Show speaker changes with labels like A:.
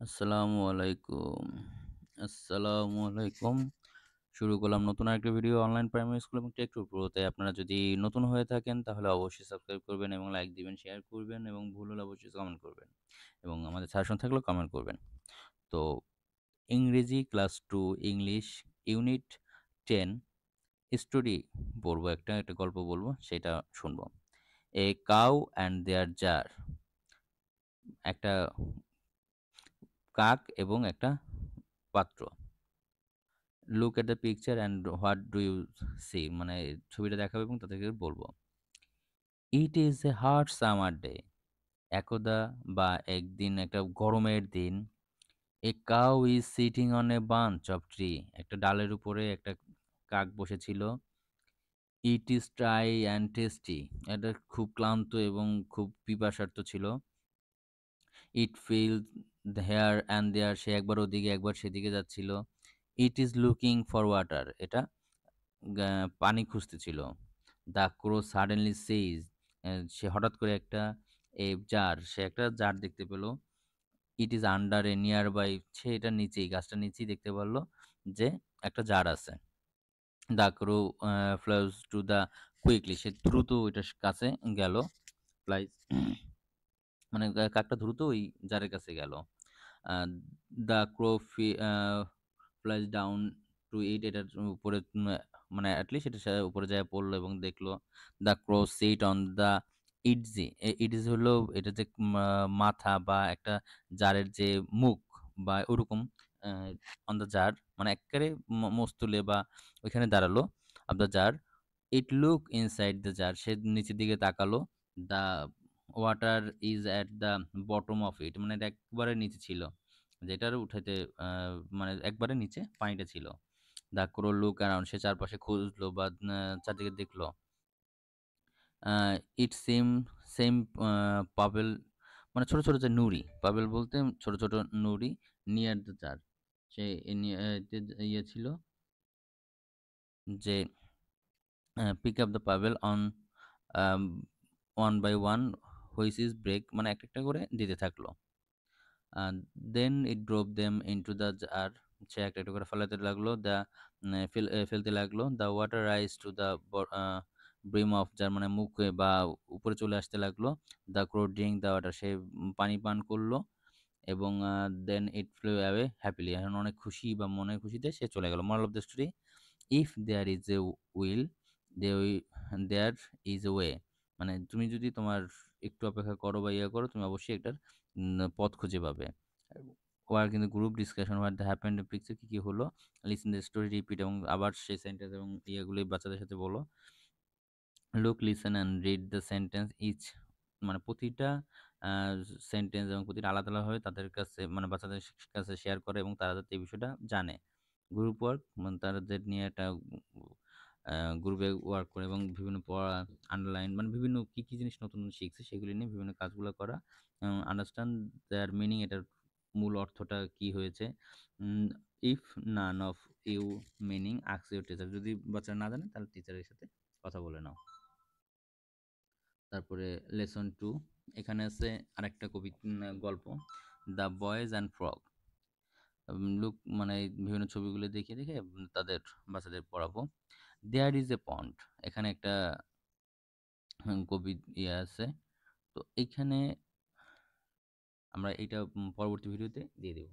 A: আসসালামু আলাইকুম। আসসালামু আলাইকুম। শুরু করলাম নতুন আরেকটা ভিডিও অনলাইন প্রাইমারি স্কুল এবং টেক টু প্রোতে। আপনারা যদি নতুন হয়ে থাকেন তাহলে অবশ্যই সাবস্ক্রাইব করবেন এবং লাইক দিবেন, শেয়ার করবেন এবং ভুল হলে অবশ্যই কমেন্ট করবেন। এবং আমাদের সাজেশন থাকলেও কমেন্ট করবেন। তো ইংরেজি ক্লাস 2 ইংলিশ ইউনিট 10 স্টোরি পড়বো একটা গল্প বলবো সেটা শুনবো। A crow and there jar একটা কাক এবং একটা পাত্র। Look at the picture and what do you see মানে ছবিটা দেখাবো এবং তাদেরকে বলবো। It is a hot summer day. একদা বা একদিন একটা গরমের দিন। A crow is sitting on a bunch of tree. একটা ডালের উপরে একটা কাক বসেছিল। It is tired and thirsty. এটা খুব ক্লান্ত এবং খুব পিপাসার্ত ছিল। ইট ফিল হেয়ার অ্যান্ড দেয়ার। সে একবার ওদিকে একবার সেদিকে যাচ্ছিল। It is looking for water. এটা পানি খুঁজতেছিল। The crow suddenly সেইজ। সে হঠাৎ করে একটা সে একটা জার দেখতে পেল। It is under a nearby. সে এটার নিচেই গাছটার নিচেই দেখতে পারল যে একটা জার আছে। The crow flies to the quickly. সে দ্রুত ওইটার কাছে গেল। ফ্লাইজ মানে কাকটা দ্রুত ওই জারের কাছে গেল। The crow flies down to it. এটার উপরে মানে অ্যাটলিস্ট এটা সে উপরে যায় পড়লো এবং দেখলো। The crow sit on the ইটজি। ইটজি হলো এটা যে মাথা বা একটা জারের যে মুখ বা ওরকম অন দ্য জার মানে একেবারে মস্তুলে বা ওইখানে দাঁড়ালো of the jar. It look inside the jar. সে নিচের দিকে তাকালো। The water is at the bottom of it. মানে এটা একবারে নিচে ছিল। যেটার উঠাইতে মানে একবারে নিচে পানিটা ছিল। The crow look around. সে চারপাশে খুঁজলো বা চারদিকে দেখলো। আ ইট সেম পাবেল মানে ছোট, ছোট যে নুড়ি, পাবেল বলতে ছোট, ছোট নুড়ি নিয়ার দ্য জার। সে এ নিয়ে ইয়ে ছিল যে pick up the pebble on um 1 by 1 which is break মানে একটা করে দিতে থাকলো। Then it drop them into the jar. সে একটা করে ফেলাতে লাগলো। ফেলতে লাগলো। The water rise to the brim of jar মানে মুখে বা উপরে চলে আসতে লাগলো। The crow drink the water. সে পানি পান করলো এবং দেন ইট ফ্লেw অ্যাওয়ে হ্যাপিলি। এখন অনেক খুশি বা মনের খুশিতে সে চলে গেল। Moral of the story, if there is a will they there is a way. মানে তুমি যদি তোমার একটু অপেক্ষা করো বা ইয়ে করো তুমি অবশ্যই একটার পথ খুঁজে পাবে। Work in the group discussion what the happened picture কী, কী হলো? লিসেন দ্য স্টোরি রিপিট এবং আবার সেই সেন্টেন্স এবং ইয়েগুলি বাচ্চাদের সাথে বলো। Look, listen and read the sentence each. মানে প্রতিটা আ সেন্টেন্স এবং প্রতিটা আলাদা, আলাদাভাবে তাদের কাছে মানে বাচ্চাদের কাছে শেয়ার করে এবং তারা যাতে এই বিষয়টা জানে। গ্রুপ ওয়ার্ক মানে তাদের নিয়ে একটা আ গ্রুপে ওয়ার্ক করে এবং বিভিন্ন পড়া, আন্ডারলাইন মানে বিভিন্ন কী, কী জিনিস নতুন, নতুন শিখছে সেগুলি নিয়ে বিভিন্ন কাজগুলো করা। Understand their meaning. এটার মূল অর্থটা কী হয়েছে। Um if none of you meaning ask your teacher. যদি বাচ্চারা না জানে তাহলে টিচারের সাথে কথা বলে নাও। তারপরে লেসন 2 এখানে আছে আরেকটা গল্প, the boys and frog. Look মানে বিভিন্ন ছবিগুলো দেখিয়ে দেখে তাদের বাচ্চাদের পড়াবো। দেয়ার ইজ এ পন্ড। এখানে একটা কবি ইয়ে আছে। তো এইখানে আমরা এইটা পরবর্তী ভিডিওতে দিয়ে দেব।